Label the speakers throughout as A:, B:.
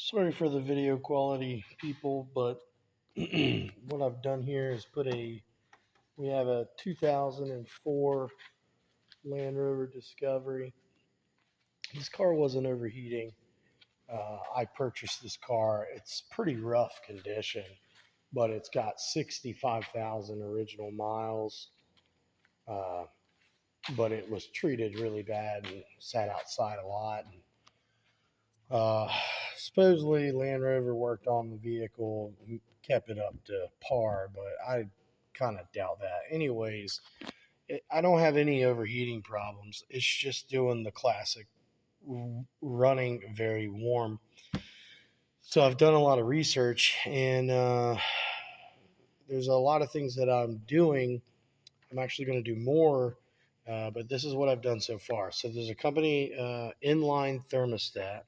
A: Sorry for the video quality, people, but what I've done here is we have a 2004 Land Rover Discovery. This car wasn't overheating. I purchased this car. It's pretty rough condition, but it's got 65,000 original miles. Uh, but it was treated really bad and sat outside a lot. Uh, Supposedly, Land Rover worked on the vehicle, kept it up to par, but I kind of doubt that. Anyways, I don't have any overheating problems. It's just doing the classic running very warm. So I've done a lot of research, and there's a lot of things that I'm doing. I'm actually going to do more, but this is what I've done so far. So there's a company, Inline Thermostat.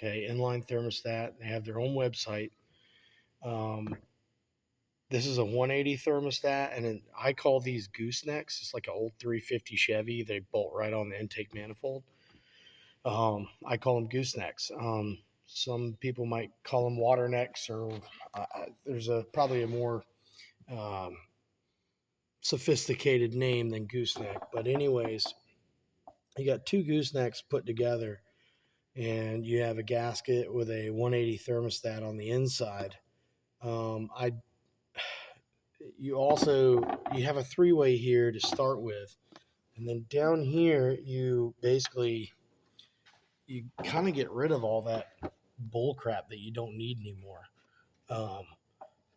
A: Okay, Inline Thermostat. They have their own website. Um, this is a 180 thermostat, and I call these goosenecks. It's like an old 350 Chevy. They bolt right on the intake manifold. I call them goosenecks. Some people might call them water necks, or there's probably a more um, sophisticated name than gooseneck. But anyways, you got two goosenecks put together, and you have a gasket with a 180 thermostat on the inside. I you have a three-way here to start with, and then down here you kind of get rid of all that bull crap that you don't need anymore, um,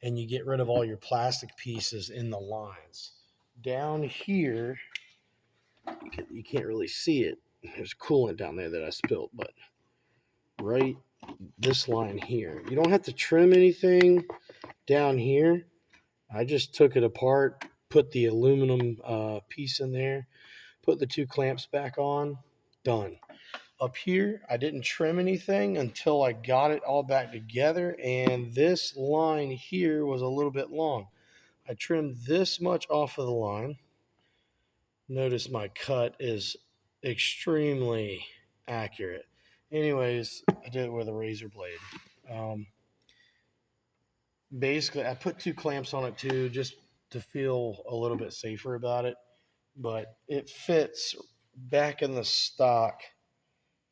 A: and you get rid of all your plastic pieces in the lines. Down here, you can't really see it. There's coolant down there that I spilled, but right this line here, you don't have to trim anything down here. I just took it apart, put the aluminum piece in there, put the two clamps back on, done. Up here, I didn't trim anything until I got it all back together, and this line here was a little bit long. I trimmed this much off of the line. Notice my cut is extremely accurate. Anyways, I did it with a razor blade. Um, Basically, I put two clamps on it too, just to feel a little bit safer about it. But it fits back in the stock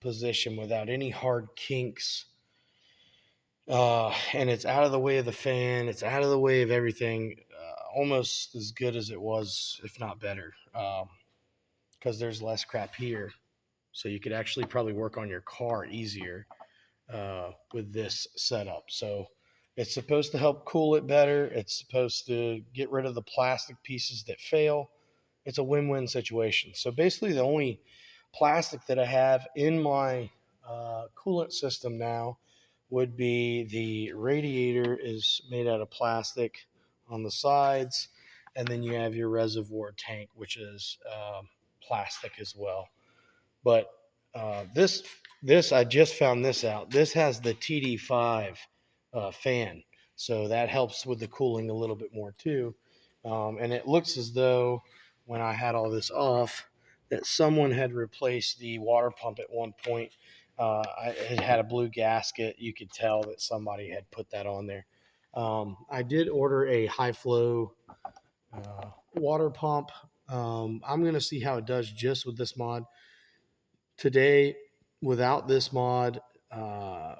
A: position without any hard kinks. And it's out of the way of the fan. It's out of the way of everything. Almost as good as it was, if not better, because there's less crap here. So you could actually probably work on your car easier with this setup. So it's supposed to help cool it better. It's supposed to get rid of the plastic pieces that fail. It's a win-win situation. So basically, the only plastic that I have in my coolant system now would be the radiator is made out of plastic on the sides, and then you have your reservoir tank, which is plastic as well. But this I just found this out. This has the TD5 fan, so that helps with the cooling a little bit more too. And it looks as though when I had all this off, that someone had replaced the water pump at one point. It had a blue gasket. You could tell that somebody had put that on there. I did order a high flow water pump. I'm going to see how it does just with this mod. Today, without this mod, I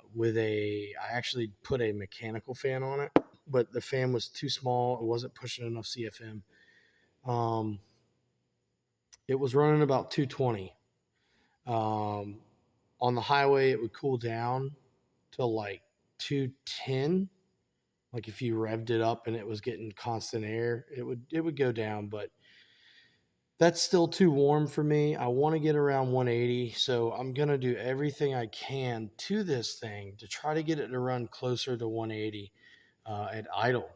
A: actually put a mechanical fan on it, but the fan was too small. It wasn't pushing enough CFM. Um, it was running about 220. Um, on the highway, it would cool down to like 210. Like if you revved it up and it was getting constant air, it would go down, but that's still too warm for me. I want to get around 180, so I'm going to do everything I can to this thing to try to get it to run closer to 180 at idle,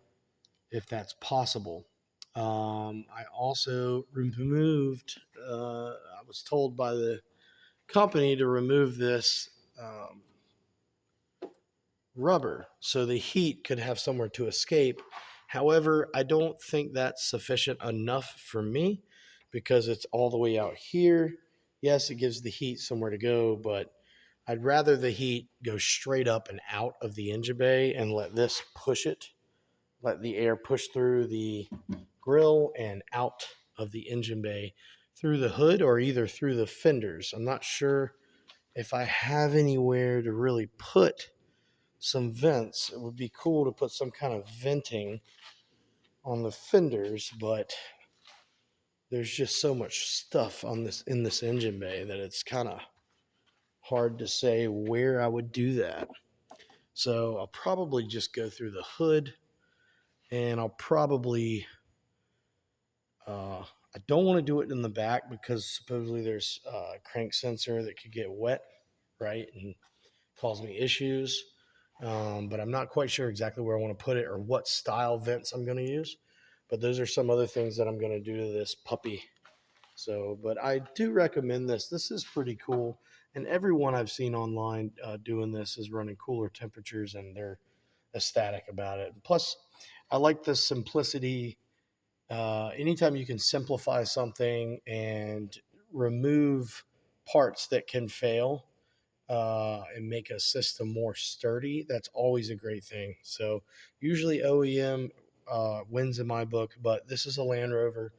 A: if that's possible. I also removed, I was told by the company to remove this rubber so the heat could have somewhere to escape. However, I don't think that's sufficient enough for me because it's all the way out here. Yes, it gives the heat somewhere to go, but I'd rather the heat go straight up and out of the engine bay and let this push it, let the air push through the grill and out of the engine bay through the hood or either through the fenders. I'm not sure if I have anywhere to really put some vents. It would be cool to put some kind of venting on the fenders, but there's just so much stuff on this in this engine bay that it's kind of hard to say where I would do that. So I'll probably just go through the hood, and I'll probably I don't want to do it in the back because supposedly there's a crank sensor that could get wet, right, and cause me issues. But I'm not quite sure exactly where I want to put it or what style vents I'm going to use. But those are some other things that I'm going to do to this puppy. So, but I do recommend this. This is pretty cool. And everyone I've seen online doing this is running cooler temperatures and they're ecstatic about it. Plus, I like the simplicity. Anytime you can simplify something and remove parts that can fail and make a system more sturdy, that's always a great thing. So, usually OEM wins in my book, but this is a Land Rover.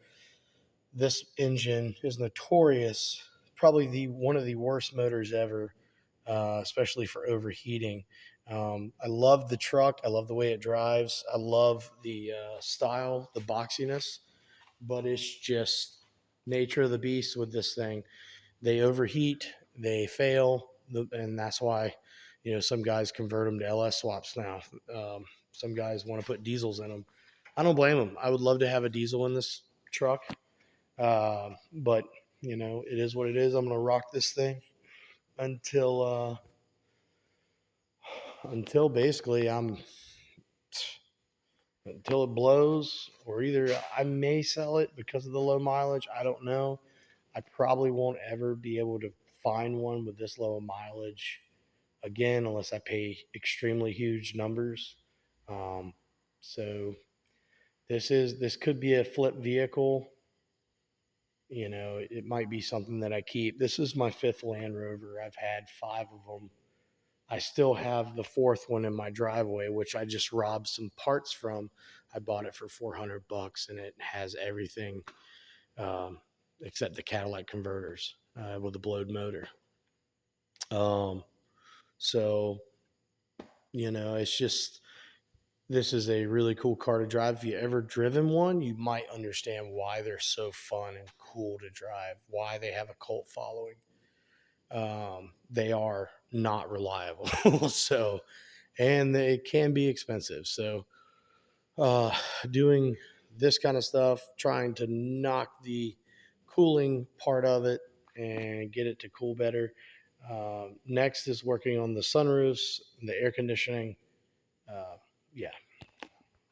A: This engine is notorious, probably the one of the worst motors ever, especially for overheating. I love the truck. I love the way it drives. I love the style, the boxiness, but it's just nature of the beast with this thing. They overheat, they fail, and that's why some guys convert them to LS swaps now. Some guys want to put diesels in them. I don't blame them. I would love to have a diesel in this truck, but it is what it is. I'm gonna rock this thing until until basically I'm until it blows, or either I may sell it because of the low mileage. I don't know. I probably won't ever be able to find one with this low mileage again unless I pay extremely huge numbers. Um, so this could be a flip vehicle. It might be something that I keep. This is my fifth Land Rover. I've had five of them. I still have the fourth one in my driveway, which I just robbed some parts from. I bought it for $400, and it has everything um, except the Cadillac converters with the blowed motor. Um, so it's just this is a really cool car to drive. If you ever driven one, you might understand why they're so fun and cool to drive. Why they have a cult following. They are not reliable. So, and they can be expensive. So, uh, doing this kind of stuff, trying to knock the cooling part of it and get it to cool better. Next is working on the sunroofs, the air conditioning. Uh, yeah,